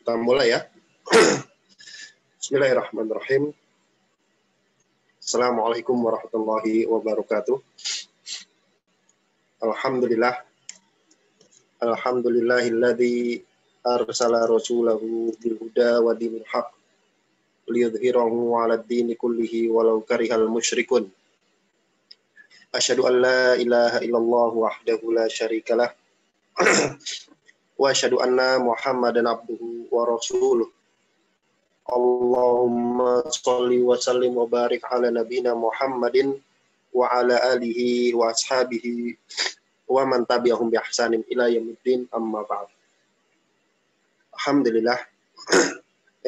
Kita mulai ya. Bismillahirrahmanirrahim. Assalamualaikum warahmatullahi wabarakatuh. Alhamdulillah. Alhamdulillahilladzi arsala rasulahu bil huda wa dinil haq liyudhhirahu 'alad dini kullihi walau karihal musyrikun. Asyhadu an la ilaha illallah wahdahu la syarikalah wa asyhadu anna Muhammadan abduhu wa rasuluh. Allahumma sholli wa sallim wa barik ala nabiyina Muhammadin wa ala alihi wa ashabihi wa man tabi'ahum bi ihsanin ila yaumiddin, amma ba'd. Alhamdulillah,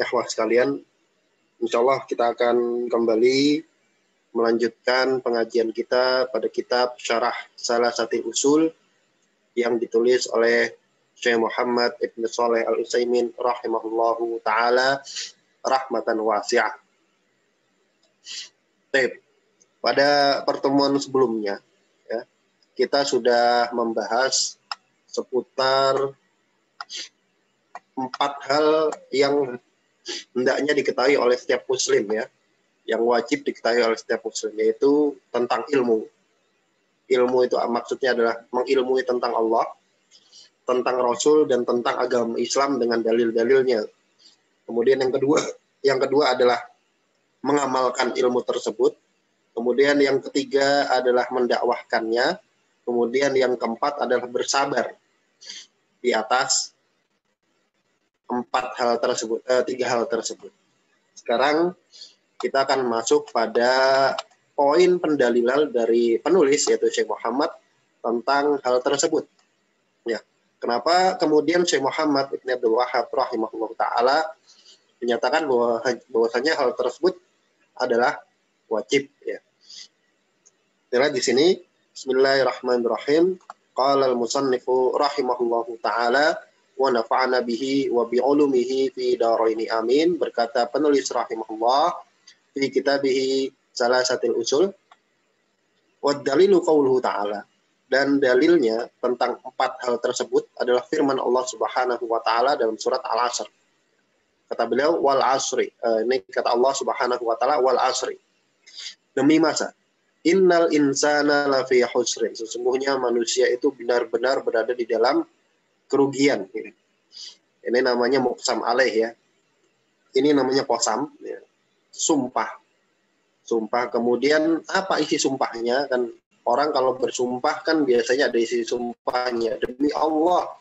ikhwah sekalian, insyaallah kita akan kembali melanjutkan pengajian kita pada kitab Syarah Salasatil Usul yang ditulis oleh Syekh Muhammad Ibn Shalih Al-Utsaimin rahimahullahu ta'ala rahmatan wasi'ah. Pada pertemuan sebelumnya ya, kita sudah membahas seputar 4 hal yang hendaknya diketahui oleh setiap muslim ya, yang wajib diketahui oleh setiap muslim, yaitu tentang ilmu. Ilmu itu maksudnya adalah mengilmui tentang Allah, tentang Rasul, dan tentang agama Islam dengan dalil-dalilnya. Kemudian yang kedua adalah mengamalkan ilmu tersebut. Kemudian yang ketiga adalah mendakwahkannya. Kemudian yang keempat adalah bersabar di atas 3 hal tersebut. Sekarang kita akan masuk pada poin pendalilan dari penulis, yaitu Syekh Muhammad, tentang hal tersebut. Ya. Kenapa kemudian Syekh Muhammad Ibn Abdul Wahhab rahimahullah ta'ala menyatakan bahwasanya hal tersebut adalah wajib ya. Lihat di sini, Bismillahirrahmanirrahim. Qala al-musannifu rahimahullahu ta'ala wa nafa'ana bihi wa bi ulumihi fi daraini amin. Berkata penulis rahimahullah fi kitabihi Salasatil Usul, wa dalilu qauluhu ta'ala. Dan dalilnya tentang 4 hal tersebut adalah firman Allah Subhanahu wa taala dalam surat Al-Asr. Kata beliau, wal asri. Ini kata Allah Subhanahu wa taala, wal asri. Demi masa. Innal insana lafi khusrin. Sesungguhnya manusia itu benar-benar berada di dalam kerugian. Ini namanya muqsam alaih ya. Ini namanya qasam ya. Sumpah. Sumpah. Kemudian apa isi sumpahnya? Kan orang kalau bersumpah kan biasanya ada isi sumpahnya. Demi Allah.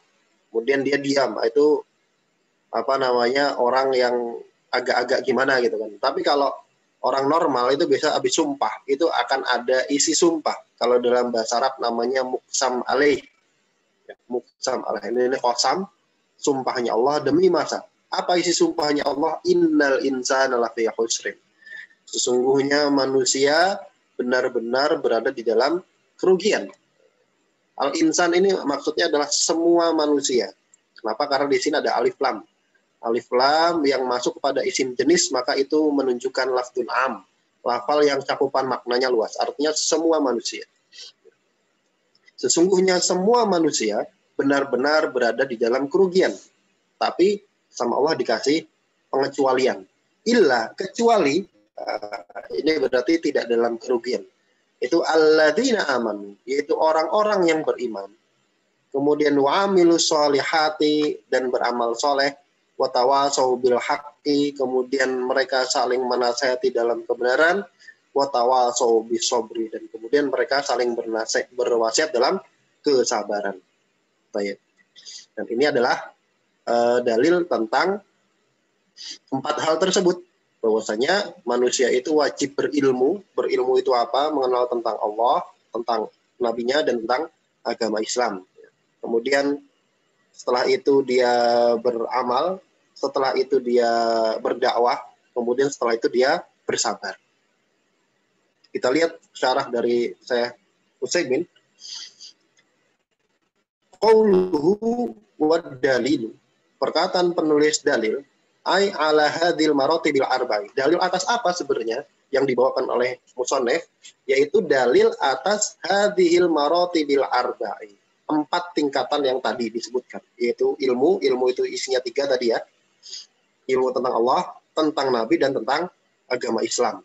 Kemudian dia diam. Itu orang yang agak-agak gimana gitu kan. Tapi kalau orang normal itu biasa habis sumpah itu akan ada isi sumpah. Kalau dalam bahasa Arab namanya muqsam alaih. Ya, muqsam alaih. Ini qasam, sumpahnya Allah demi masa. Apa isi sumpahnya Allah? Innal insana lafi khusrin. Sesungguhnya manusia benar-benar berada di dalam kerugian. Al-insan ini maksudnya adalah semua manusia. Kenapa? Karena di sini ada alif lam. Alif lam yang masuk kepada isim jenis, maka itu menunjukkan lafzun am, lafal yang cakupan maknanya luas, artinya semua manusia. Sesungguhnya semua manusia benar-benar berada di dalam kerugian, tapi sama Allah dikasih pengecualian. Illa, kecuali, ini berarti tidak dalam kerugian. Itu alladzina amanu, yaitu orang-orang yang beriman. Kemudian wa'amilus sholihati, dan beramal soleh. Watawasau bil haqqi, kemudian mereka saling menasihati dalam kebenaran. Watawasau bis sobri, dan kemudian mereka saling berwasiat dalam kesabaran. Baik. Dan ini adalah dalil tentang 4 hal tersebut. Bahwasanya manusia itu wajib berilmu. Berilmu itu apa? Mengenal tentang Allah, tentang nabinya, dan tentang agama Islam. Kemudian setelah itu dia beramal, setelah itu dia berdakwah, kemudian setelah itu dia bersabar. Kita lihat syarah dari Syekh Utsaimin. Qauluhu wad dalilu. Perkataan penulis dalil, ai ala hadil maratibil arba'i. Dalil atas apa sebenarnya yang dibawakan oleh musannif? Yaitu dalil atas hadhil maratibil arba'i. 4 tingkatan yang tadi disebutkan, yaitu ilmu itu isinya 3 tadi ya. ilmu tentang Allah, tentang Nabi, dan tentang agama Islam.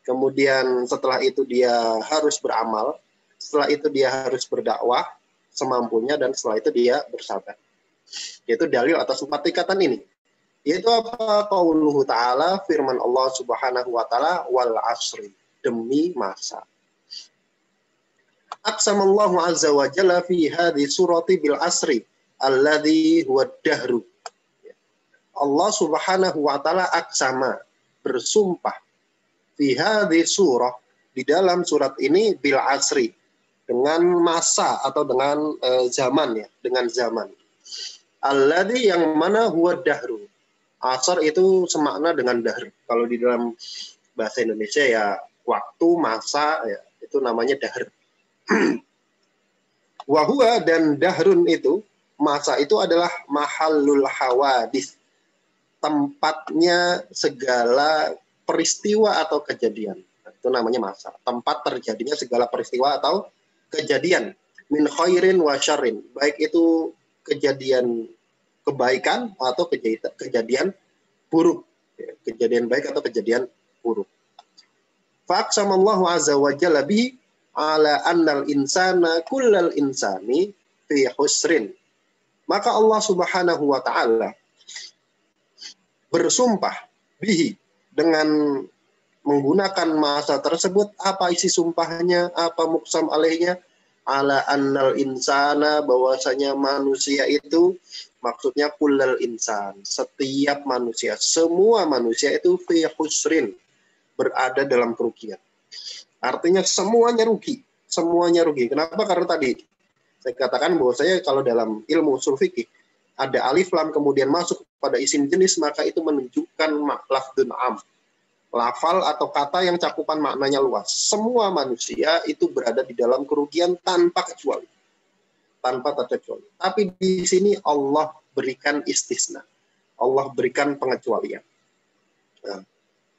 Kemudian setelah itu dia harus beramal, setelah itu dia harus berdakwah semampunya, dan setelah itu dia bersabar. Yaitu dalil atas 4 tingkatan ini. Yaitu apa? Qauluhu ta'ala, firman Allah subhanahu wa ta'ala, wal asri, demi masa. Aqsamallahu azza wa jalla fi hadhi surati bil asri alladhi huwa dahru. Allah subhanahu wa ta'ala aqsama, bersumpah, fi hadhi surah, di dalam surat ini, bil asri, dengan masa atau dengan zaman, ya, dengan zaman. Alladhi, yang mana, huwa dahru. Asar itu semakna dengan dahr. Kalau di dalam bahasa Indonesia ya waktu, masa, ya, itu namanya dahr. Wahua, dan dahrun itu, masa itu adalah mahallul hawadis, tempatnya segala peristiwa atau kejadian. Itu namanya masa. Tempat terjadinya segala peristiwa atau kejadian. Min khairin wa syarrin. Baik itu kejadian kebaikan atau kejadian buruk. Kejadian baik atau kejadian buruk. Fa'aqsamallahu azza wa jalla bihi ala annal insana kullal insani fi husrin. Maka Allah subhanahu wa ta'ala bersumpah bihi, dengan menggunakan masa tersebut. Apa isi sumpahnya? Apa muqsam alaihnya? Ala annal insana, bahwasanya manusia itu, maksudnya kullal insan, setiap manusia, semua manusia itu fi husrin, berada dalam kerugian. Artinya semuanya rugi, semuanya rugi. Kenapa? Karena tadi saya katakan bahwasanya kalau dalam ilmu ushul fikih ada alif lam kemudian masuk pada isim jenis, maka itu menunjukkan lafdzun am, lafal atau kata yang cakupan maknanya luas. Semua manusia itu berada di dalam kerugian tanpa kecuali. Tanpa terkecuali. Tapi di sini Allah berikan istisna. Allah berikan pengecualian. Nah,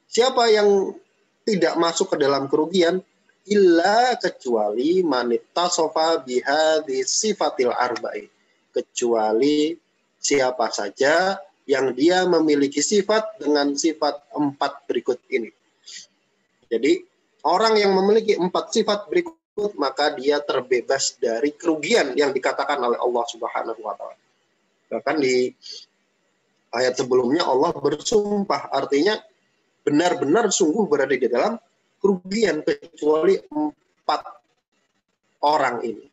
siapa yang tidak masuk ke dalam kerugian? Illa, kecuali manittasofa bihadhi sifatil arba'i. Kecuali siapa saja yang dia memiliki sifat dengan sifat 4 berikut ini. Jadi orang yang memiliki 4 sifat berikut, maka dia terbebas dari kerugian yang dikatakan oleh Allah Subhanahu wa ta'ala. Bahkan di ayat sebelumnya Allah bersumpah, artinya benar-benar sungguh berada di dalam kerugian, kecuali 4 orang ini.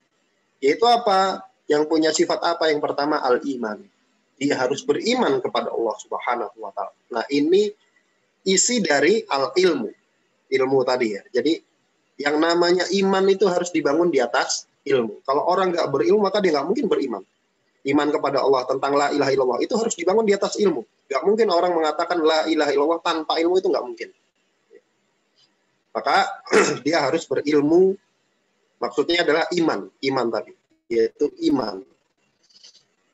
Yaitu apa? Yang punya sifat apa? Yang pertama, al-iman. Dia harus beriman kepada Allah Subhanahu wa ta'ala. Nah, ini isi dari al-ilmu. Ilmu tadi, ya. Jadi yang namanya iman itu harus dibangun di atas ilmu. Kalau orang nggak berilmu, maka dia nggak mungkin beriman. Iman kepada Allah tentang la ilaha illallah itu harus dibangun di atas ilmu. Nggak mungkin orang mengatakan la ilaha illallah tanpa ilmu, itu nggak mungkin. Maka dia harus berilmu, maksudnya adalah iman tadi, yaitu iman.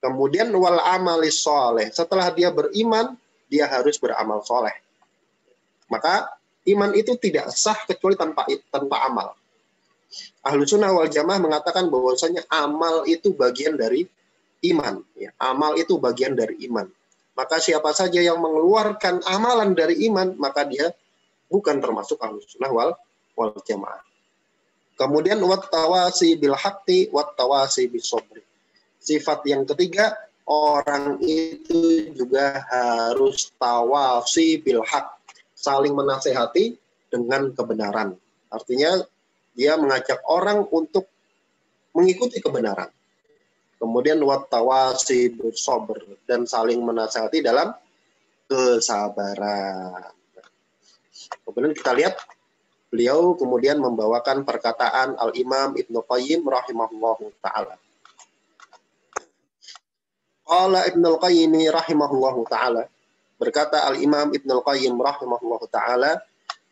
Kemudian wal amalis soleh, setelah dia beriman, dia harus beramal soleh. Maka iman itu tidak sah kecuali tanpa amal. Ahlus sunnah wal jamaah mengatakan bahwasanya amal itu bagian dari iman. Ya, amal itu bagian dari iman. Maka siapa saja yang mengeluarkan amalan dari iman, maka dia bukan termasuk ahlus sunnah wal jamaah. Kemudian wat tawasi bil haqqi wat tawasi bis sabri. Sifat yang ketiga, orang itu juga harus tawasi bil haq, saling menasehati dengan kebenaran. Artinya dia mengajak orang untuk mengikuti kebenaran. Kemudian wat tawasi bis sabr, dan saling menasehati dalam kesabaran. Kemudian kita lihat beliau kemudian membawakan perkataan Al-Imam Ibnu Qayyim rahimahullahu ta'ala. Qala Ibnu Qayyim rahimahullahu ta'ala, berkata Al-Imam Ibnu Qayyim rahimahullahu ta'ala,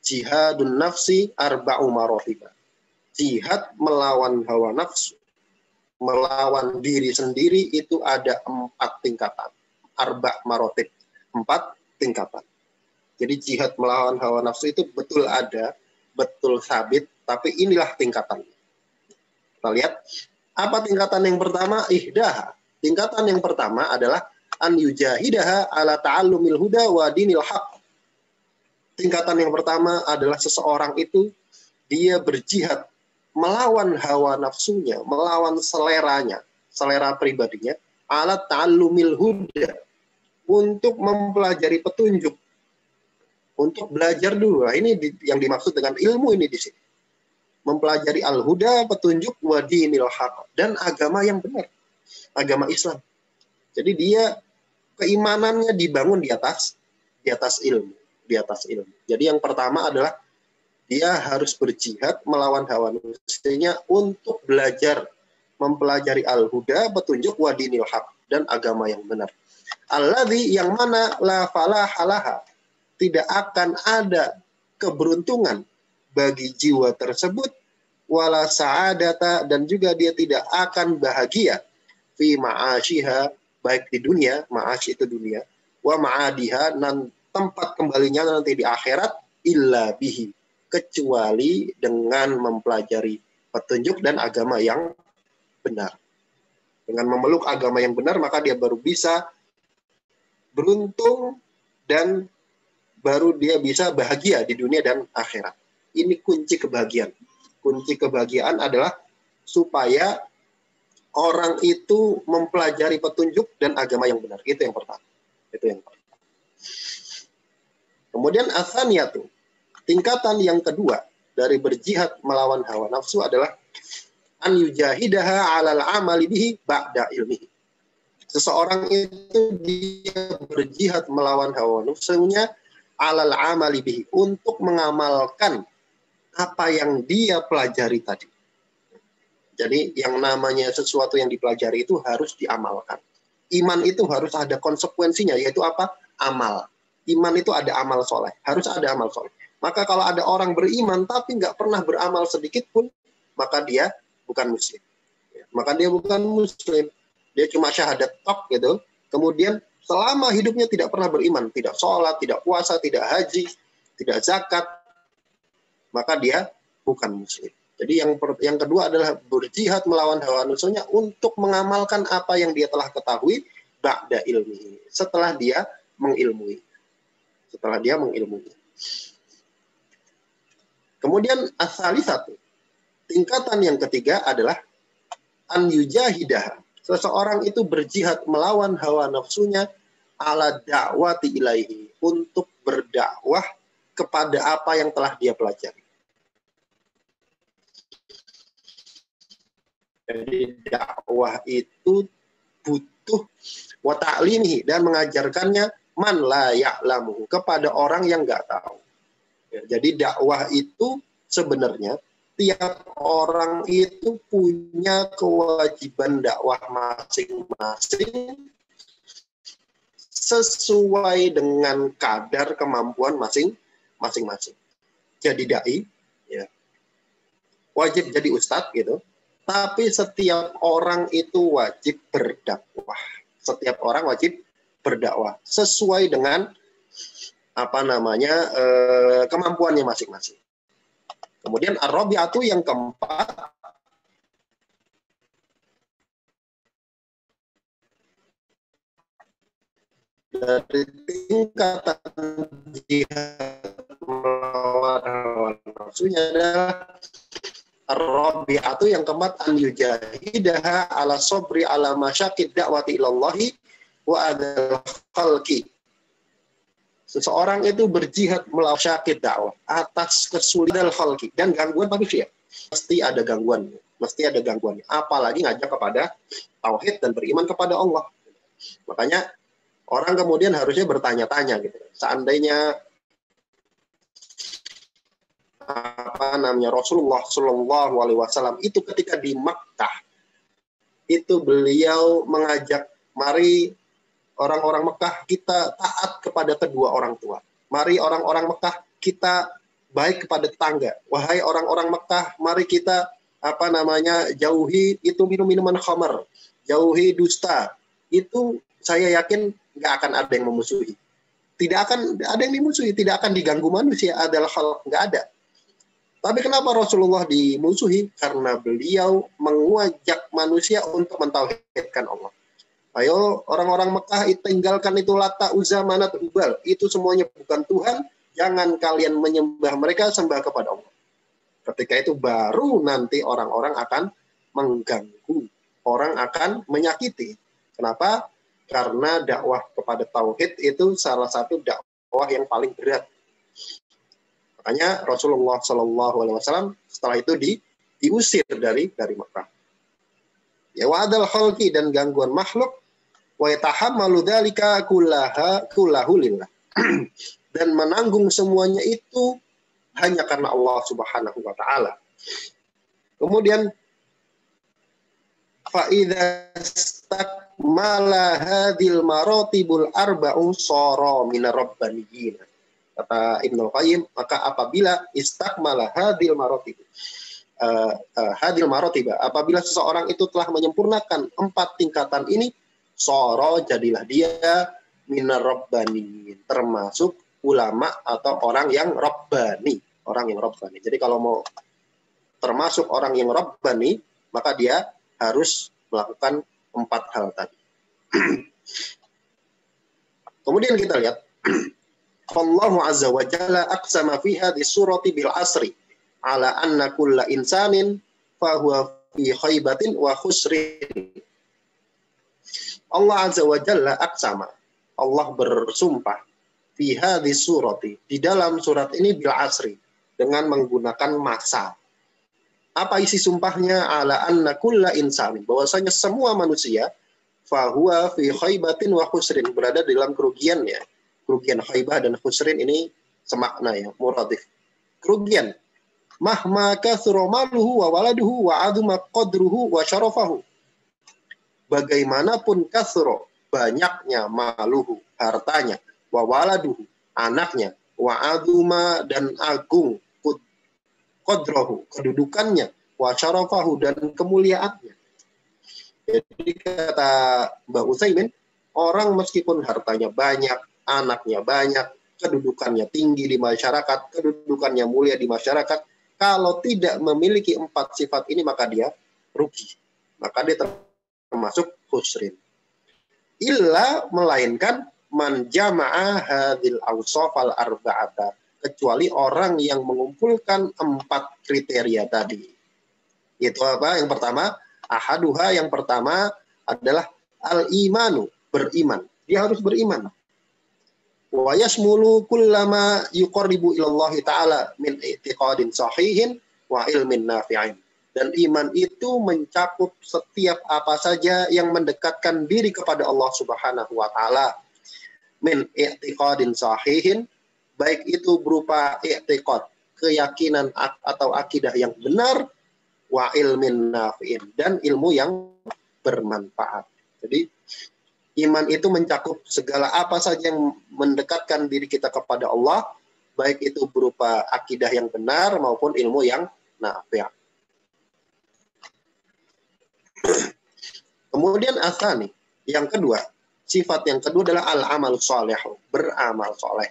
jihadun nafsi arba'u maratib. Jihad melawan hawa nafsu, melawan diri sendiri itu ada 4 tingkatan. Arba' maratib, 4 tingkatan. Jadi jihad melawan hawa nafsu itu betul ada, betul sabit, tapi inilah tingkatan. Kita lihat, apa tingkatan yang pertama? Ihdah. Tingkatan yang pertama adalah an yujahidaha ala ta'allumil huda wa dinil haq. Tingkatan yang pertama adalah seseorang itu dia berjihad melawan hawa nafsunya, melawan seleranya, selera pribadinya, ala ta'allumil huda, untuk mempelajari petunjuk, untuk belajar dulu. Nah, ini yang dimaksud dengan ilmu ini di sini. Mempelajari al-huda, petunjuk, wa dinil haq, dan agama yang benar, agama Islam. Jadi dia keimanannya dibangun di atas ilmu, di atas ilmu. Jadi yang pertama adalah dia harus berjihad melawan hawa nafsunya untuk belajar, mempelajari al-huda, petunjuk, wa dinil haq, dan agama yang benar. Alladzi, yang mana la falahalaha, tidak akan ada keberuntungan bagi jiwa tersebut, wala sa'adata, dan juga dia tidak akan bahagia fi ma'asyiha, baik di dunia, ma'asy itu dunia, wa ma'adiha, dan tempat kembalinya nanti di akhirat, illa bihi, kecuali dengan mempelajari petunjuk dan agama yang benar. Dengan memeluk agama yang benar, maka dia baru bisa beruntung dan baru dia bisa bahagia di dunia dan akhirat. Ini kunci kebahagiaan. Kunci kebahagiaan adalah supaya orang itu mempelajari petunjuk dan agama yang benar. Itu yang pertama. Itu yang pertama. Kemudian atsaniyatu, tingkatan yang kedua dari berjihad melawan hawa nafsu adalah an yujahidaha 'alal 'amali bihi ba'da ilmihi. Seseorang itu dia berjihad melawan hawa nafsunya 'alal 'amali bihi, untuk mengamalkan apa yang dia pelajari tadi. Jadi yang namanya sesuatu yang dipelajari itu harus diamalkan. Iman itu harus ada konsekuensinya, yaitu apa? Amal. Iman itu ada amal soleh, harus ada amal soleh. Maka kalau ada orang beriman tapi nggak pernah beramal sedikit pun, maka dia bukan muslim. Maka dia bukan muslim. Dia cuma syahadat tok gitu. Kemudian selama hidupnya tidak pernah beriman, tidak sholat, tidak puasa, tidak haji, tidak zakat, maka dia bukan muslim. Jadi yang kedua adalah berjihad melawan hawa nafsunya untuk mengamalkan apa yang dia telah ketahui ba'da ilmi, setelah dia mengilmui. Setelah dia mengilmui. Kemudian as-salisatu, tingkatan yang ketiga adalah an yujahidah. Seseorang itu berjihad melawan hawa nafsunya ala da'wati ilaihi, untuk berdakwah kepada apa yang telah dia pelajari. Jadi dakwah itu butuh wa ta'limihi, dan mengajarkannya man la ya'lamu, kepada orang yang nggak tahu. Ya, jadi dakwah itu sebenarnya tiap orang itu punya kewajiban dakwah masing-masing sesuai dengan kadar kemampuan masing-masing. Jadi dai, ya, wajib jadi ustadz gitu. Tapi setiap orang itu wajib berdakwah. Setiap orang wajib berdakwah sesuai dengan kemampuannya masing-masing. Kemudian ar-rabi'atu, yang keempat, dari tingkatan jihad melawan hawa nafsunya adalah ar-rabi'atu, yang keempat, an yujahidaha ala sabri ala masyaqid da'wati ilallahi wa adal khalqi. Seseorang itu berjihad melawan masyaqid dakwah atas kesulitan khalqi dan gangguan manusia. Mesti ada gangguan, mesti ada gangguan. Apalagi ngajak kepada tauhid dan beriman kepada Allah. Makanya orang kemudian harusnya bertanya-tanya gitu. Seandainya Rasulullah Shallallahu Alaihi Wasallam itu ketika di Makkah itu beliau mengajak, mari orang-orang Mekah kita taat kepada kedua orang tua. Mari orang-orang Mekah kita baik kepada tetangga. Wahai orang-orang Mekah, mari kita jauhi itu minum-minuman khamar, jauhi dusta. Itu saya yakin nggak akan ada yang memusuhi. Tidak akan ada yang dimusuhi, tidak akan diganggu manusia, adalah hal nggak ada. Tapi kenapa Rasulullah dimusuhi? Karena beliau mengajak manusia untuk mentauhidkan Allah. Ayo orang-orang Mekah tinggalkan itu Lata, Uzza, Manat, Hubal. Itu semuanya bukan Tuhan. Jangan kalian menyembah mereka, sembah kepada Allah. Ketika itu baru nanti orang-orang akan mengganggu. Orang akan menyakiti. Kenapa? Karena dakwah kepada tauhid itu salah satu dakwah yang paling berat. Makanya Rasulullah SAW setelah itu diusir dari Mekah. Ya wa'adal khalqi, dan gangguan makhluk, wa yatahammalu dzalika kullahu lillah. Dan menanggung semuanya itu hanya karena Allah Subhanahu wa taala. Kemudian fa idza istakmala hadhil maratibul arba'u sara minar rabbaniyyin. Kata Ibnu Qayyim, maka apabila istakmala hadhil maratib, hadil marotiba, apabila seseorang itu telah menyempurnakan 4 tingkatan ini, soro, jadilah dia minar rabbani, termasuk ulama atau orang yang rabbani, Jadi kalau mau termasuk orang yang rabbani, maka dia harus melakukan 4 hal tadi. Kemudian kita lihat Allah azza wa jalla aqsama fi hadhihi surati bil asri ala anna kulla insanin fahuwa fi khaybatin wa khusrin. Allah azza wa jalla aqsama, Allah bersumpah fi hadhihi surati, di dalam surat ini, bil asri, dengan menggunakan masa. Apa isi sumpahnya? Ala anna kulla insanin, bahwasanya semua manusia fahuwa fi khaybatin wa khusrin, berada dalam kerugiannya. Kerugian khaybah dan khusrin ini semakna ya, muradif. Kerugian. Mahma kathura maluhu wa waladuhu wa aduma qadruhu wa syarafahu. Bagaimanapun kathura, banyaknya, maluhu, hartanya, wa waladuhu, anaknya, wa aduma, dan agung, qadrahu, kedudukannya, wa syarafahu, dan kemuliaannya. Jadi kata Mbah Utsaimin, orang meskipun hartanya banyak, anaknya banyak, kedudukannya tinggi di masyarakat, kedudukannya mulia di masyarakat, kalau tidak memiliki 4 sifat ini, maka dia rugi. Maka dia termasuk khusrin. Illa, melainkan man jama'a hadhil awsaf al arba'ata, kecuali orang yang mengumpulkan 4 kriteria tadi. Itu apa? Yang pertama, ahaduha, yang pertama adalah al-imanu, beriman. Dia harus beriman. Wa yasmulu kullama yuqarribu ilallahi ta'ala min i'tiqadin sahihin wa ilmin nafi'in. Dan iman itu mencakup setiap apa saja yang mendekatkan diri kepada Allah Subhanahu wa taala. Min i'tiqadin sahihin, baik itu berupa i'tiqad, keyakinan atau akidah yang benar, wa ilmin nafi'in, dan ilmu yang bermanfaat. Jadi iman itu mencakup segala apa saja yang mendekatkan diri kita kepada Allah, baik itu berupa akidah yang benar maupun ilmu yang nafi'. Kemudian asani, yang kedua, sifat yang kedua adalah al-amal sholeh, beramal soleh.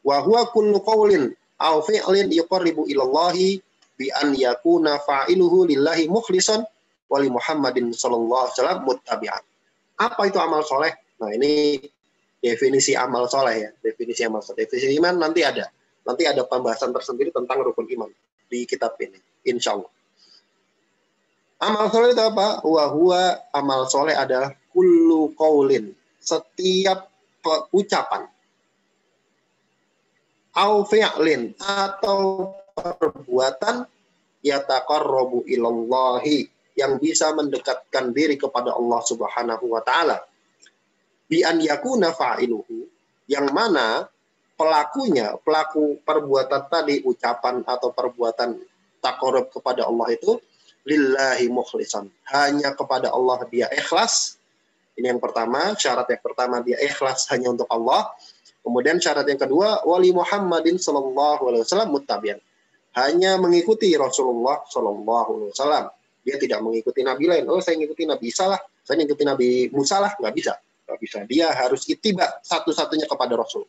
Wa huwa kullu qaulin aw fi'lin yuqarribu ilallahi bi an yakuna fa'iluhu lillahi mukhlishan wa li Muhammadin sallallahu alaihi wasallam muttabi'an. Apa itu amal soleh? Nah, ini definisi amal soleh ya. Definisi amal soleh. Definisi iman nanti ada. Nanti ada pembahasan tersendiri tentang rukun iman di kitab ini. Insya Allah. Amal soleh itu apa? Huwa amal soleh adalah kullu qaulin, setiap ucapan. Au fi'lin, atau perbuatan, yataqarrabu ilallahi, yang bisa mendekatkan diri kepada Allah Subhanahu wa taala. Bi an yakuna fa'iluhu, yang mana pelakunya, pelaku perbuatan tadi, ucapan atau perbuatan taqarrub kepada Allah itu lillahi mukhlisan, hanya kepada Allah dia ikhlas. Ini yang pertama, syarat yang pertama, dia ikhlas hanya untuk Allah. Kemudian syarat yang kedua, wali Muhammadin sallallahu alaihi wasallam muttabi'an, hanya mengikuti Rasulullah sallallahu alaihi wasallam. Dia tidak mengikuti nabi lain. Oh, saya mengikuti Nabi Isa lah, saya mengikuti Nabi Musa lah, nggak bisa. Nggak bisa. Dia harus ittiba, satu-satunya kepada Rasul.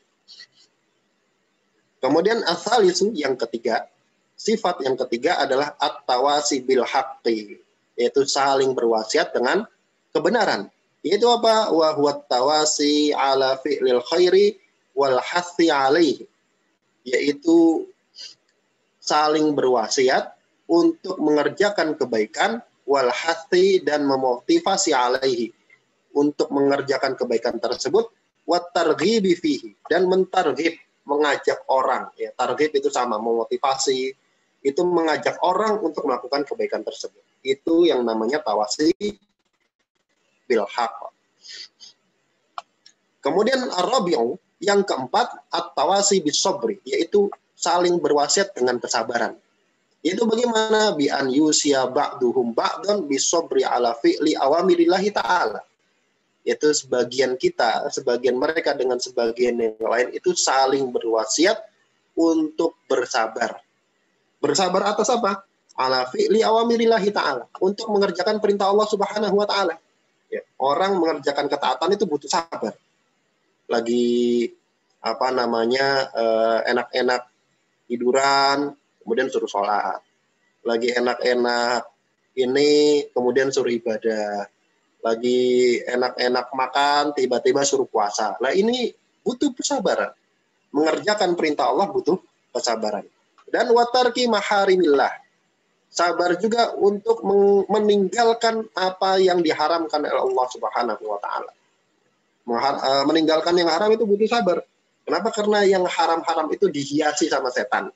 Kemudian as-salisu, yang ketiga, sifat yang ketiga adalah at-tawasi bil haqqi, yaitu saling berwasiat dengan kebenaran. Yaitu apa? Wa huwa tawasi ala fi'lil khairi wal hathi alaihi. Yaitu saling berwasiat untuk mengerjakan kebaikan, wal hathi, dan memotivasi alaihi, untuk mengerjakan kebaikan tersebut, wat targhibi fihi, dan mentarghib, mengajak orang. Ya, targhib itu sama, memotivasi, itu mengajak orang untuk melakukan kebaikan tersebut. Itu yang namanya tawasi bil haqq. Kemudian ar-rabi'u, yang keempat, at-tawasi bis sabri, yaitu saling berwasiat dengan kesabaran. Itu bagaimana? Bi an yusiya ba'duhum ba'dan bis sabri ala fi'li awamirillahi ta'ala. Yaitu sebagian kita, sebagian mereka dengan sebagian yang lain itu saling berwasiat untuk bersabar. Bersabar atas apa? Ala fi'li awamirillahi ta'ala, untuk mengerjakan perintah Allah Subhanahu wa taala. Ya, orang mengerjakan ketaatan itu butuh sabar. Lagi enak-enak tiduran, kemudian suruh sholat. Lagi enak-enak ini, kemudian suruh ibadah. Lagi enak-enak makan, tiba-tiba suruh puasa. Nah, ini butuh kesabaran. Mengerjakan perintah Allah butuh kesabaran. Dan watarki maharimillah. Sabar juga untuk meninggalkan apa yang diharamkan oleh Allah Subhanahu wa taala. Meninggalkan yang haram itu butuh sabar. Kenapa? Karena yang haram-haram itu dihiasi sama setan.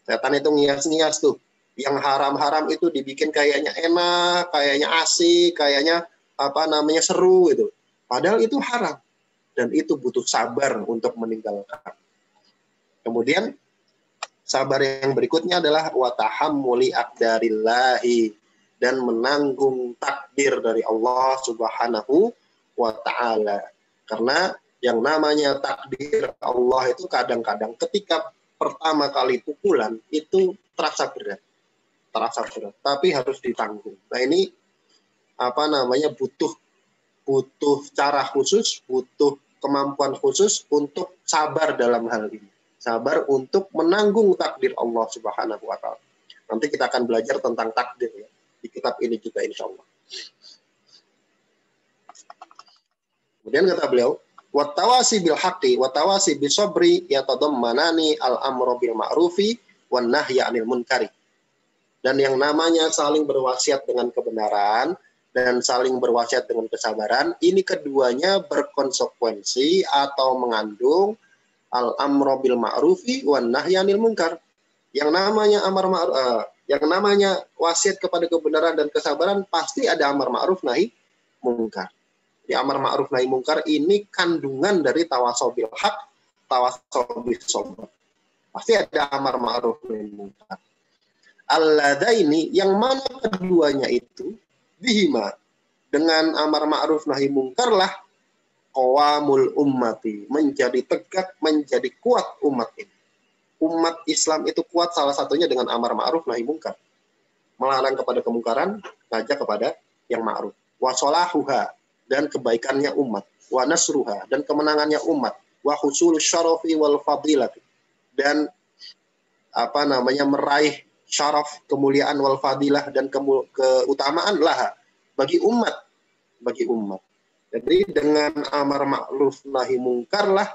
Setan itu ngias-ngias tuh. Yang haram-haram itu dibikin kayaknya enak, kayaknya asik, kayaknya seru gitu. Padahal itu haram. Dan itu butuh sabar untuk meninggalkan. Kemudian sabar yang berikutnya adalah watahammuli aqdarillahi, dan menanggung takdir dari Allah Subhanahu wa taala. Karena yang namanya takdir Allah itu kadang-kadang ketika pertama kali pukulan itu terasa berat. Tapi harus ditanggung. Nah, ini butuh cara khusus, butuh kemampuan khusus untuk sabar dalam hal ini. Sabar untuk menanggung takdir Allah Subhanahu wa taala. Nanti kita akan belajar tentang takdir ya, di kitab ini juga insyaallah. Kemudian kata beliau, wattawasi bil haqqi wattawasi bis sabri yatadammanani al-amru bil ma'rufi wan nahyi 'anil munkari. Dan yang namanya saling berwasiat dengan kebenaran dan saling berwasiat dengan kesabaran, ini keduanya berkonsekuensi atau mengandung al-amru bil ma'rufi wan nahyi 'anil munkar. Yang namanya wasiat kepada kebenaran dan kesabaran pasti ada amar ma'ruf nahi munkar. Di amar ma'ruf nahi munkar ini kandungan dari tawasau bil haq, tawasau bis sabr. Pasti ada amar ma'ruf nahi munkar. Alladaini, yang mana keduanya itu bihima, dengan amar ma'ruf nahi munkar lah qawamul ummati, menjadi tegak, menjadi kuat umat ini. Umat Islam itu kuat salah satunya dengan amar ma'ruf nahi munkar. Melarang kepada kemungkaran, ngajak kepada yang ma'ruf. Wa sholahuha, dan kebaikannya umat. Wa nasruha, dan kemenangannya umat. Wa husulus syarafi wal fadilati, dan meraih syaraf, kemuliaan wal fadilah, dan keutamaan lah bagi umat. Jadi dengan amar ma'ruf nahi munkar lah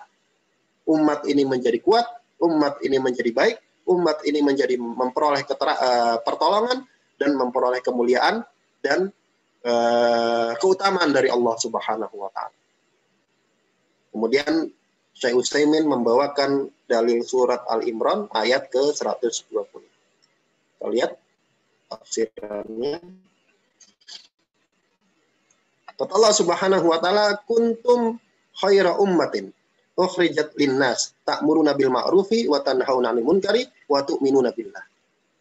umat ini menjadi kuat, umat ini menjadi baik, umat ini menjadi memperoleh pertolongan dan memperoleh kemuliaan dan keutamaan dari Allah Subhanahu wa taala. Kemudian Syekh Utsaimin membawakan dalil surat Al-Imran ayat ke-120. Kita lihat tafsirannya. Kata Allah Subhanahu wa taala, kuntum khaira ummatin ukhrijat linnas ta'muruna bil ma'rufi wa tanhauna 'anil munkari wa tu'minuna billah.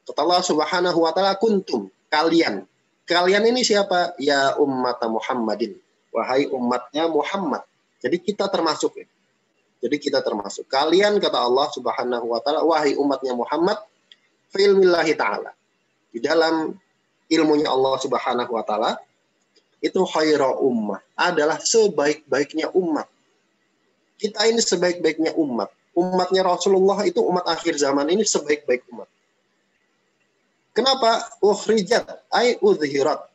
Kata Allah Subhanahu wa taala, kuntum, kalian. Kalian ini siapa? Ya ummat Muhammadin. Wahai umatnya Muhammad. Jadi kita termasuk ya. Kalian, kata Allah Subhanahu wa taala, wahai umatnya Muhammad, fi ilmillahi ta'ala. Di dalam ilmunya Allah Subhanahu wa taala, itu khaira ummah, adalah sebaik-baiknya umat. Kita ini sebaik-baiknya umat. Umatnya Rasulullah itu umat akhir zaman ini sebaik-baik umat. Kenapa? Ukhrijat ay udhirat.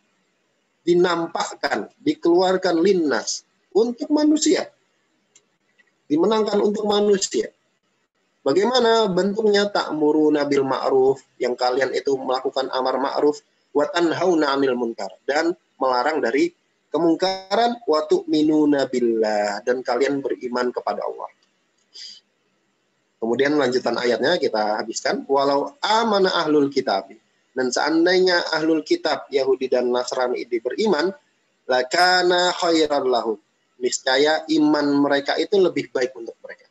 dinampakkan, dikeluarkan linnas untuk manusia. Dimenangkan untuk manusia. Bagaimana bentuknya? Ta'muruna bil ma'ruf, yang kalian itu melakukan amar ma'ruf, wa tanhauna 'anil munkar, dan melarang dari kemungkaran, wa tu'minuna billah, dan kalian beriman kepada Allah. Kemudian lanjutan ayatnya kita habiskan, walau amana ahlul kitab, dan seandainya ahlul kitab Yahudi dan Nasrani ini beriman, lakana khairan lahum, niscaya iman mereka itu lebih baik untuk mereka.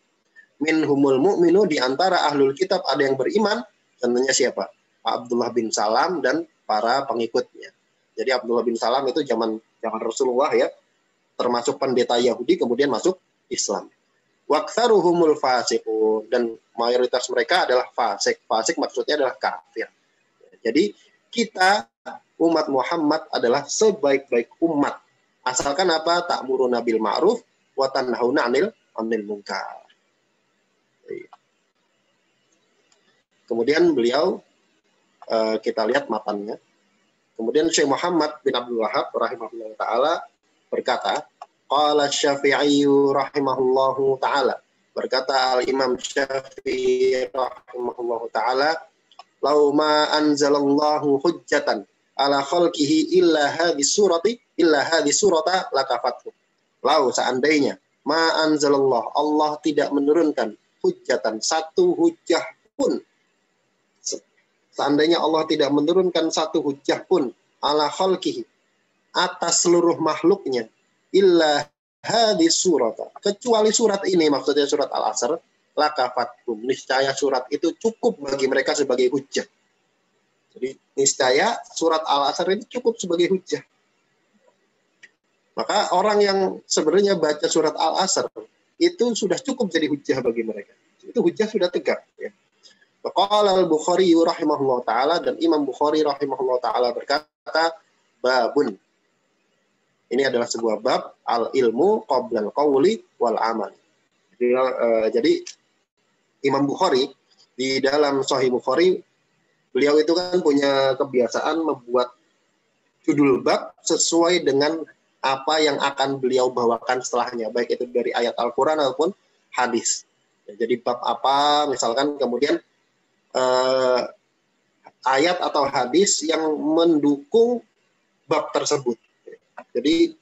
Minhumul mu'minu, di antara ahlul kitab ada yang beriman, tentunya siapa? Pak Abdullah bin Salam dan para pengikutnya. Jadi Abdullah bin Salam itu zaman Rasulullah ya, termasuk pendeta Yahudi kemudian masuk Islam. Waktsaruhumul fasiqun, dan mayoritas mereka adalah fasik. Fasik maksudnya adalah kafir. Jadi kita umat Muhammad adalah sebaik-baik umat. Asalkan apa? Ta'muruna bil ma'ruf wa tanhauna 'anil munkar. Kemudian beliau kita lihat matannya. Kemudian Syekh Muhammad bin Abdul Wahhab rahimahullah taala berkata, qala Syafi'i rahimahullahu taala, berkata Al-Imam Syafi'i rahimahullahu taala, law ma anzalallahu hujjatan ala khalqihi illa hadhihi surata lakafathu. Lau seandainya ma anzalallah, Allah tidak menurunkan hujjatan, satu hujjah pun, seandainya Allah tidak menurunkan satu hujjah pun ala khalqihi, atas seluruh makhluknya, illa hadhihi surata, kecuali surat ini, maksudnya surat Al-Asr, lakafathum, niscaya surat itu cukup bagi mereka sebagai hujjah. Jadi niscaya surat Al-Asr ini cukup sebagai hujjah. Maka orang yang sebenarnya baca surat Al-Asr itu sudah cukup jadi hujjah bagi mereka. Itu hujjah sudah tegak. Ya. Qala al-Bukhari rahimahullah ta'ala, dan Imam Bukhari rahimahullah ta'ala berkata, babun. Ini adalah sebuah bab, al-ilmu qoblal qawli wal amal. Jadi Imam Bukhari, di dalam Sahih Bukhari, beliau itu kan punya kebiasaan membuat judul bab sesuai dengan apa yang akan beliau bawakan setelahnya, baik itu dari ayat Al-Quran ataupun hadis. Jadi bab apa, misalkan kemudian ayat atau hadis yang mendukung bab tersebut. Jadi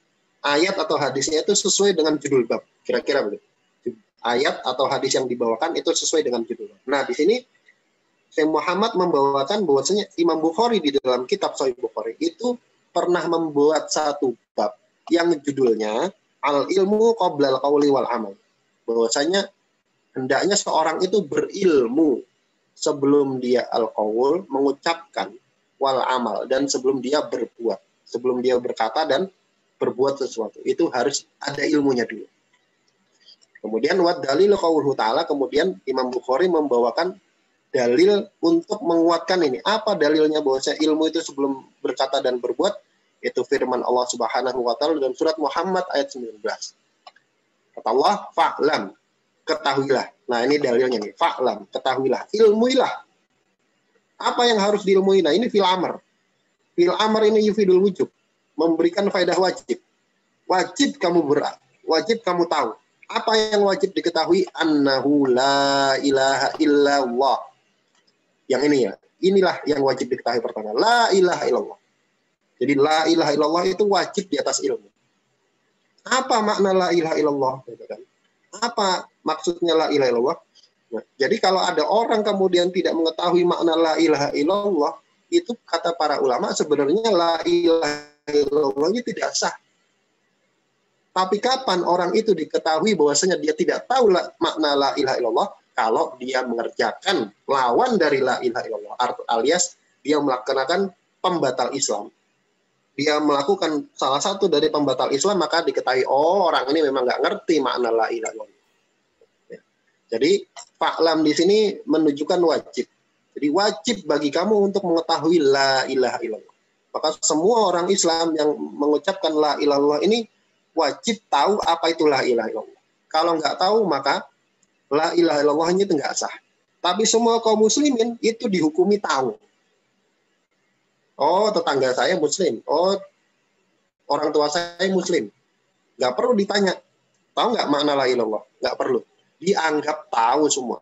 ayat atau hadisnya itu sesuai dengan judul bab, kira-kira begitu. Ayat atau hadis yang dibawakan itu sesuai dengan judul bab. Nah, di sini Syekh Muhammad membawakan bahwasanya Imam Bukhari di dalam kitab Sahih Bukhari itu pernah membuat satu bab yang judulnya al-ilmu qoblal qawli wal amal. Bahwasanya hendaknya seorang itu berilmu sebelum dia al-qawl, mengucapkan, wal amal, dan sebelum dia berbuat, sebelum dia berkata dan berbuat sesuatu, itu harus ada ilmunya dulu. Kemudian wad dalil qauluhu ta'ala, kemudian Imam Bukhari membawakan dalil untuk menguatkan ini. Apa dalilnya bahwasanya ilmu itu sebelum berkata dan berbuat? Itu firman Allah Subhanahu wa taala dalam surat Muhammad ayat 19. Kata Allah, fa'lam, ketahuilah. Nah, ini dalilnya nih, fa'lam, ketahuilah, ilmuilah. Apa yang harus diilmui? Nah, ini fil amr. Fil amr ini yufidul wujub, memberikan faedah wajib. Wajib kamu tahu. Apa yang wajib diketahui? Annahu la ilaha illallah. Yang ini ya, inilah yang wajib diketahui pertama. La ilaha illallah. Jadi la ilaha illallah itu wajib di atas ilmu. Apa makna la ilaha illallah? Apa maksudnya la ilaha illallah? Nah, jadi kalau ada orang kemudian tidak mengetahui makna la ilaha illallah, itu kata para ulama sebenarnya la ilaha illallah ini tidak sah. Tapi kapan orang itu diketahui bahwasanya dia tidak tahu makna la ilaha illallah? Kalau dia mengerjakan lawan dari la ilaha illallah, alias dia melaksanakan pembatal Islam. Dia melakukan salah satu dari pembatal Islam, maka diketahui, oh orang ini memang nggak ngerti makna la ilaha illallah. Ya. Jadi fa'lam di sini menunjukkan wajib. Jadi wajib bagi kamu untuk mengetahui la ilaha illallah. Maka semua orang Islam yang mengucapkan la ilaha illallah ini wajib tahu apa itu la ilaha illallah. Kalau nggak tahu, maka la ilaha illallah itu nggak sah. Tapi semua kaum muslimin itu dihukumi tahu. Oh, tetangga saya muslim. Oh, orang tua saya muslim. Nggak perlu ditanya, tahu nggak makna la ilallah? Nggak perlu. Dianggap tahu semua.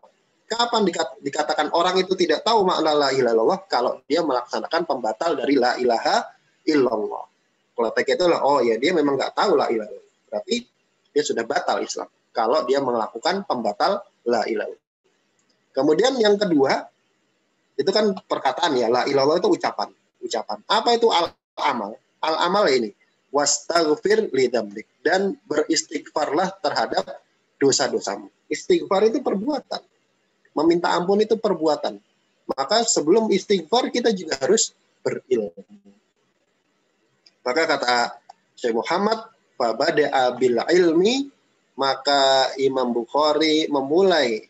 Kapan dikatakan orang itu tidak tahu makna la ilaha illallah? Kalau dia melaksanakan pembatal dari la ilaha illallah. Kalau kayak itu lah, oh ya dia memang nggak tahu la ilaha illallah. Berarti dia sudah batal Islam. Kalau dia melakukan pembatal la ilaha illallah. Kemudian yang kedua, itu kan perkataan ya, la ilallah itu ucapan. Apa itu al-amal? Al-amal ini, wastaghfir lidzambik, dan beristighfarlah terhadap dosa-dosamu. Istighfar itu perbuatan. Meminta ampun itu perbuatan. Maka sebelum istighfar kita juga harus berilmu. Maka kata Syekh Muhammad, fabada'a bil ilmi, maka Imam Bukhari memulai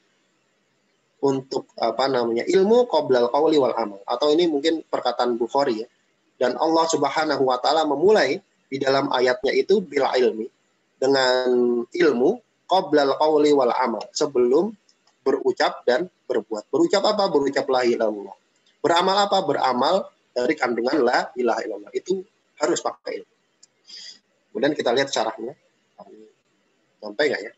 untuk ilmu qoblal qauli wal amal, atau ini mungkin perkataan Bukhari ya. Dan Allah Subhanahu wa taala memulai di dalam ayatnya itu bil ilmi, dengan ilmu qoblal qauli wal amal, sebelum berucap dan berbuat. Berucap apa? Berucap la ilaha illallah. Beramal apa? Beramal dari kandungan la ilaha illallah. Itu harus pakai ilmu. Kemudian kita lihat syarahnya. Sampai nggak ya?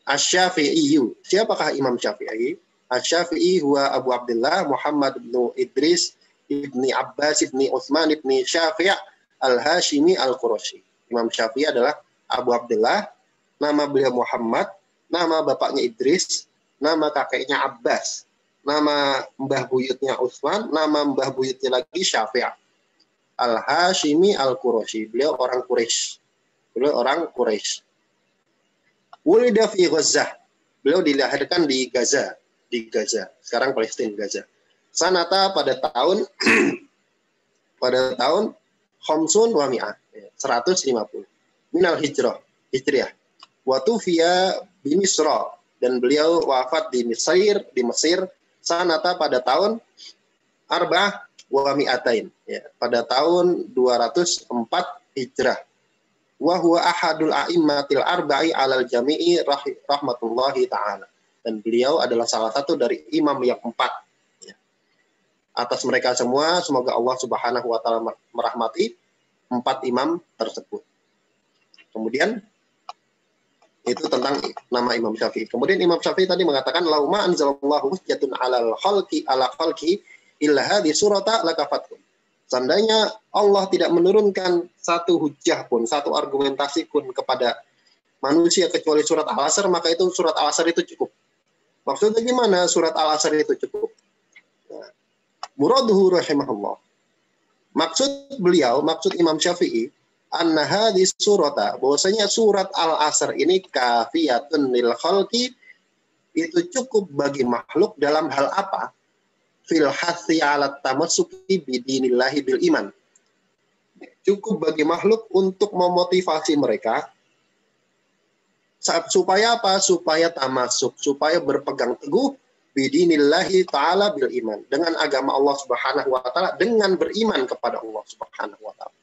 Asy-Syafi'i. Siapakah Imam Syafi'i? Asy-Syafi'i huwa Abu Abdullah Muhammad bin Idris ibni Abbas ibni Utsman ibni Syafi' al-Hashimi al-Qurashi. Imam Syafi'i adalah Abu Abdullah, nama beliau Muhammad, nama bapaknya Idris, nama kakeknya Abbas, nama mbah buyutnya Utsman, nama mbah buyutnya lagi Syafi'. Al-Hashimi al-Qurashi. Beliau orang Quraisy. Wulida fi Gaza. Beliau dilahirkan di Gaza. Sekarang Palestina, Gaza. Sanata pada tahun khamsun wa mi'ah, 150. Minal hijriyah. Wa tufiya bi Misra, dan beliau wafat di Mesir, sanata pada tahun arba'ah wa mi'atain, ya, pada tahun 204 Hijrah. Wa huwa ahadul a'immatil arba'i 'alal jami'i rahmatullahi ta'ala. Dan beliau adalah salah satu dari imam yang 4. Ya. Atas mereka semua, semoga Allah Subhanahu wa taala merahmati 4 imam tersebut. Kemudian itu tentang nama Imam Syafi'i. Kemudian Imam Syafi'i tadi mengatakan lauma anzalallahu hujjatun 'alal khalqi illa hadhi surata lakafatkum. Seandainya Allah tidak menurunkan satu hujjah pun, satu argumentasi pun kepada manusia kecuali surat Al-Asr, maka itu surat Al-Asr itu cukup. Maksudnya gimana surat Al-Asr itu cukup? Muraduhu rahimahullah. Maksud Imam Syafi'i, anna hadis surata, bahwasanya surat Al-Asr ini kafiyatun lil khalqi, itu cukup bagi makhluk dalam hal apa? Fil hathi ala tamassuki bidinillahi bil iman. Cukup bagi makhluk untuk memotivasi mereka supaya apa? Supaya tamasuk, supaya berpegang teguh bidinillahi ta'ala bil iman, dengan agama Allah Subhanahu wa taala, dengan beriman kepada Allah Subhanahu wa taala.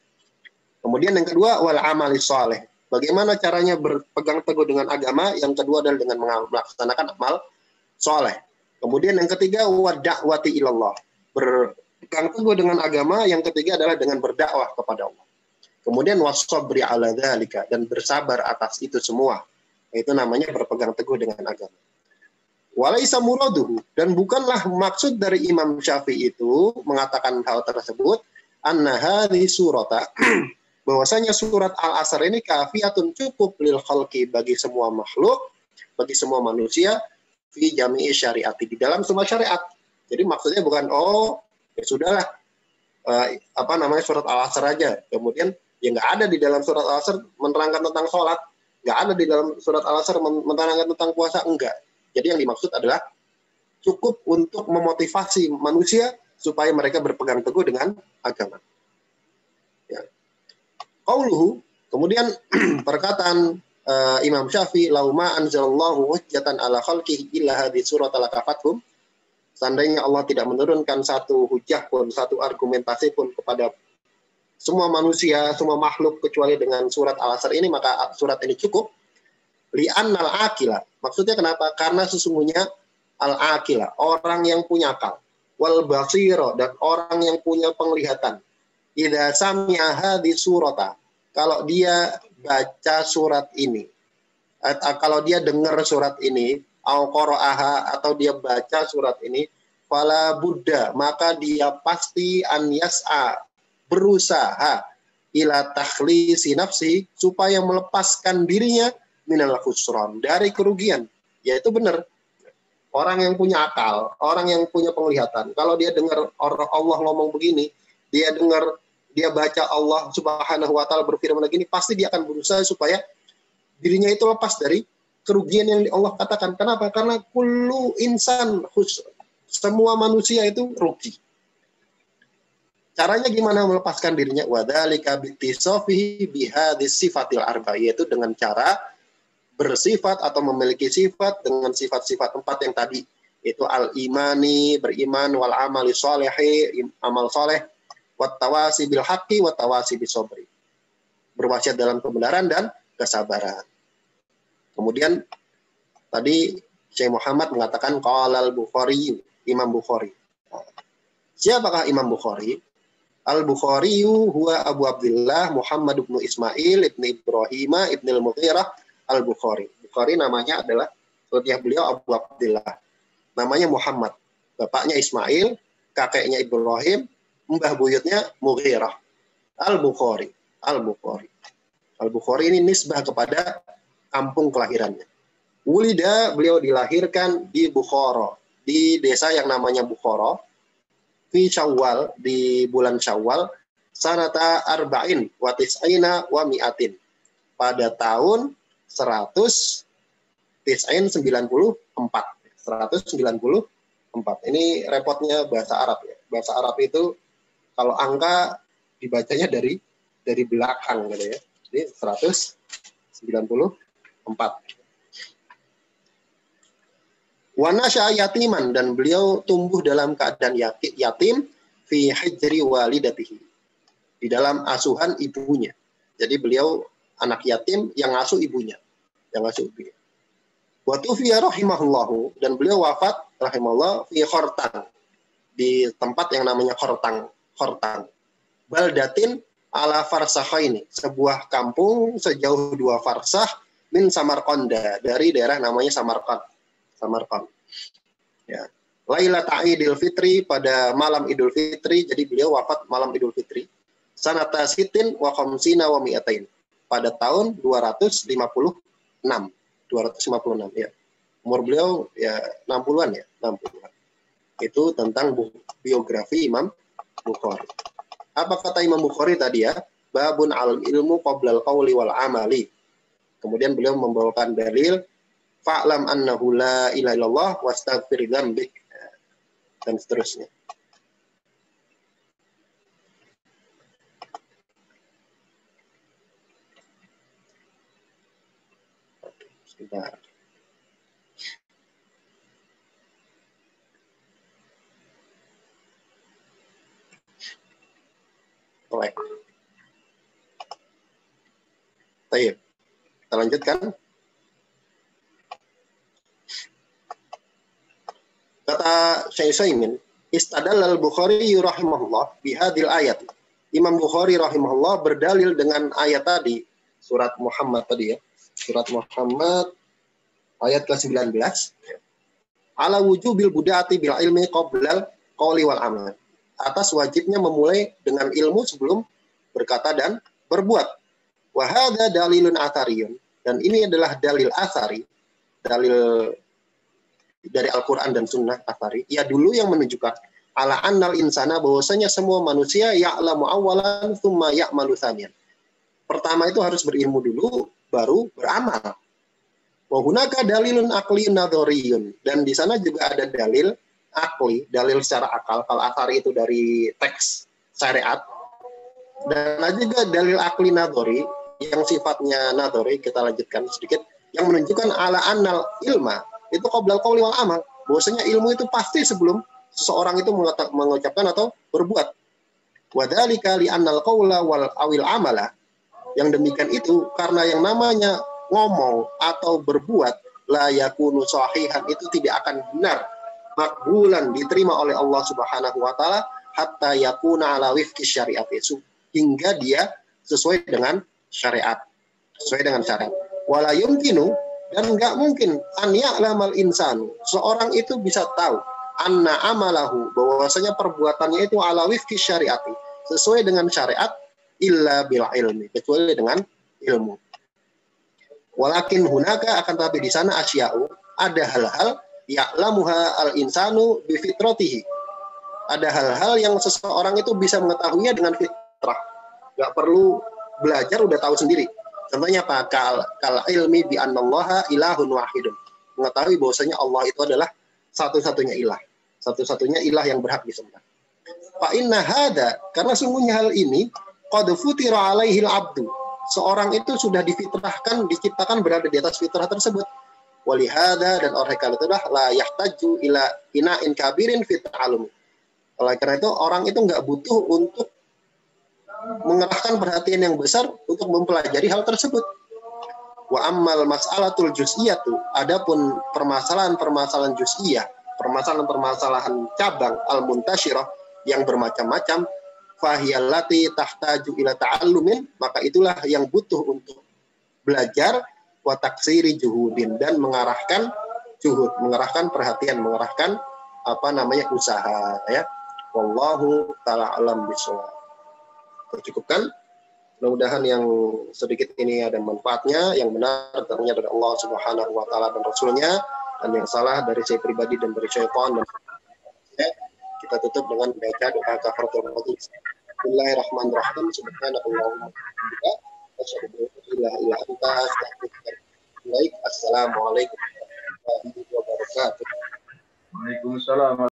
Kemudian yang kedua, wal amali shalih. Bagaimana caranya berpegang teguh dengan agama? Yang kedua adalah dengan melaksanakan amal shalih. Kemudian yang ketiga, wad-da'wati ilallah. Berpegang teguh dengan agama. Yang ketiga adalah dengan berdakwah kepada Allah. Kemudian was-sabri ala dzalika, dan bersabar atas itu semua. Itu namanya berpegang teguh dengan agama. Walaisa muraduhu, dan bukanlah maksud dari Imam Syafi'i itu mengatakan hal tersebut, anna hadhi surata, bahwasanya surat Al-Asr ini kafiyatun, cukup lil khalqi, bagi semua makhluk, bagi semua manusia, fi jami'i syariati, di dalam semua syariat. Jadi maksudnya bukan ya sudahlah surat Al-Asr aja. Kemudian ya nggak ada di dalam surat Al-Asr menerangkan tentang sholat, nggak ada di dalam surat Al-Asr menerangkan tentang puasa, enggak. Jadi yang dimaksud adalah cukup untuk memotivasi manusia supaya mereka berpegang teguh dengan agama. Ya. Qauluhu, kemudian perkataan Imam Syafi'i, lauma anzalallahu hujjatan ala khalqihi illa hadhi surat lakafathum. Seandainya Allah tidak menurunkan satu hujjah pun, satu argumentasi pun kepada semua manusia, semua makhluk kecuali dengan surat Al-Asr ini, maka surat ini cukup. Li'annal aqila. Maksudnya kenapa? Karena sesungguhnya al-aqila, orang yang punya akal, wal basira, dan orang yang punya penglihatan, idza sami'a hadhi surata, kalau dia baca surat ini, kalau dia dengar surat ini, au qara'aha, atau dia baca surat ini, fala buddha, maka dia pasti an yas'a, berusaha ila takhlisi nafsi, supaya melepaskan dirinya minal khusran, dari kerugian. Yaitu benar, orang yang punya akal, orang yang punya penglihatan, kalau dia dengar Allah ngomong begini, dia dengar, dia baca Allah Subhanahu wa taala berfirman begini, pasti dia akan berusaha supaya dirinya itu lepas dari kerugian yang Allah katakan. Kenapa? Karena kullu insan khusr, semua manusia itu rugi. Caranya gimana melepaskan dirinya? Wadzalika bittisafihi bihadis sifatil arba, yaitu dengan cara bersifat atau memiliki sifat dengan sifat-sifat 4 yang tadi, yaitu al-imani, beriman, wal amali sholihi, amal soleh, wat tawasi bil haqqi, wat tawasi bis sabri, berwasiat dalam kebenaran dan kesabaran. Kemudian tadi Syekh Muhammad mengatakan qala al-Bukhari, Imam Bukhari. Siapakah Imam Bukhari? Al-Bukhari huwa Abu Abdullah Muhammad ibn Ismail ibn Ibrahim ibn al-Mughirah al-Bukhari. Bukhari namanya adalah, kunyah beliau Abu Abdullah. Namanya Muhammad. Bapaknya Ismail, kakeknya Ibrahim, mbah buyutnya Mughirah. Al-Bukhari. Al-Bukhari. Al-Bukhari ini nisbah kepada kampung kelahirannya. Wulida, beliau dilahirkan di Bukhara, di desa yang namanya Bukhara, fi Syawal, di bulan Syawal, sanata arba'in wa tis'ina wa mi'atin, pada tahun 194. Ini repotnya bahasa Arab ya. Bahasa Arab itu kalau angka dibacanya dari belakang gitu ya. Jadi 194. Wa nasya'a yatiman, dan beliau tumbuh dalam keadaan yatim fi hijri walidatihi, di dalam asuhan ibunya. Jadi beliau anak yatim yang ngasuh ibunya, Wa tufiya rahimahullahu, dan beliau wafat rahimahullah fi Khortan, di tempat yang namanya Khortan. Baldatin ala farsakhaini, sebuah kampung sejauh 2 farsah min Samarqanda, dari daerah namanya Samarqand. Ya. Lailata Idul Fitri, pada malam Idul Fitri, jadi beliau wafat malam Idul Fitri. Sanata sitin wa khamsina wa mi'atain, pada tahun 256 ya. Umur beliau ya 60-an ya, 60-an. Itu tentang biografi Imam Bukhari. Apa kata Imam Bukhari tadi ya? Babun al ilmu qoblal qawli wal amali. Kemudian beliau membawakan dalil fa'lam annahu la ilaha illallah wastaghfir dzambik, dan seterusnya. Sebentar. Baik. Baik. Kita lanjutkan. Kata Syekh Utsaimin, istadallal Bukhari rahimahullah bihadil ayat. Imam Bukhari rahimahullah berdalil dengan ayat tadi, surat Muhammad tadi ya. Surat Muhammad ayat ke-19. Ala wujubil buda'ati bil ilmi qoblal qawli wal amal. Atas wajibnya memulai dengan ilmu sebelum berkata dan berbuat. Wa hadza dalilun athariyun, dan ini adalah dalil athari, dalil dari Al-Quran dan Sunnah athari, ya dulu yang menunjukkan ala annal insana, bahwasanya semua manusia ya'lamu awalan thumma ya'malu tsaniyan. Pertama itu harus berilmu dulu, baru beramal. Wa hunaka dalilun aqli nadhariyun, dan di sana juga ada dalil akli, dalil secara akal. Kalau athari itu dari teks syariat, dan ada juga dalil akli nadhari yang sifatnya nadhari. Kita lanjutkan sedikit, yang menunjukkan ala annal ilma itu qoblal qawli wal amal, bahwasanya ilmu itu pasti sebelum seseorang itu mengucapkan atau berbuat. Wa dzalika li annal qawla wal awil amala, yang demikian itu karena yang namanya ngomong atau berbuat la yakunu sahihan, itu tidak akan benar, makbulan, diterima oleh Allah Subhanahu wa taala, hatta yakuna ala wifqi syariat, hingga dia sesuai dengan syariat. Sesuai dengan syariat. Wala yumkinu, dan enggak mungkin an ya'lamal insan, seorang itu bisa tahu anna amalahu, bahwasanya perbuatannya itu ala wifqi syariati, sesuai dengan syariat, illa bil ilmi, kecuali dengan ilmu. Walakin hunaka, akan tapi di sana asya'u, ada hal-hal ya'lamuha al insanu bi fitratihi. Ada hal-hal yang seseorang itu bisa mengetahuinya dengan fitrah. Enggak perlu belajar, udah tahu sendiri. Contohnya apa? Kal ilmi bi annallaha ilahun wahidun. Mengetahui bahwasanya Allah itu adalah satu-satunya ilah. Satu-satunya ilah yang berhak disembah. Fa inna hada, karena sungguhnya hal ini qad futira alaihil abdu. Seorang itu sudah difitrahkan, diciptakan berada di atas fitrah tersebut. Walihada, dan oleh karena itulah la yahtaju ila ina'in kabirin fit ta'allum. Oleh karena itu orang itu enggak butuh untuk mengerahkan perhatian yang besar untuk mempelajari hal tersebut. Wa ammal mas'alatul juz'iyatu, adapun permasalahan-permasalahan juz'iyah, permasalahan-permasalahan cabang al-muntasyirah yang bermacam-macam, fahiyallati tahtaju ila ta'allumin, maka itulah yang butuh untuk belajar, wa taksiri juhudin, dan mengarahkan juhud, mengarahkan perhatian, mengarahkan usaha, ya. Wallahu ta'ala alam bishawab. Tercukupkan. Mudah-mudahan yang sedikit ini ada manfaatnya, yang benar tentunya dari Allah Subhanahu wa taala dan Rasulnya, dan yang salah dari saya pribadi dan dari syaitan. Dan kita tutup dengan baca doa kafaratul majlis. Bismillahirrahmanirrahim. Subhanallahumma wa bihamdika, asyhadu an la ilaha illa anta, astaghfiruka wa atubu ilaik. Assalamualaikum warahmatullahi wabarakatuh. Waalaikumsalam.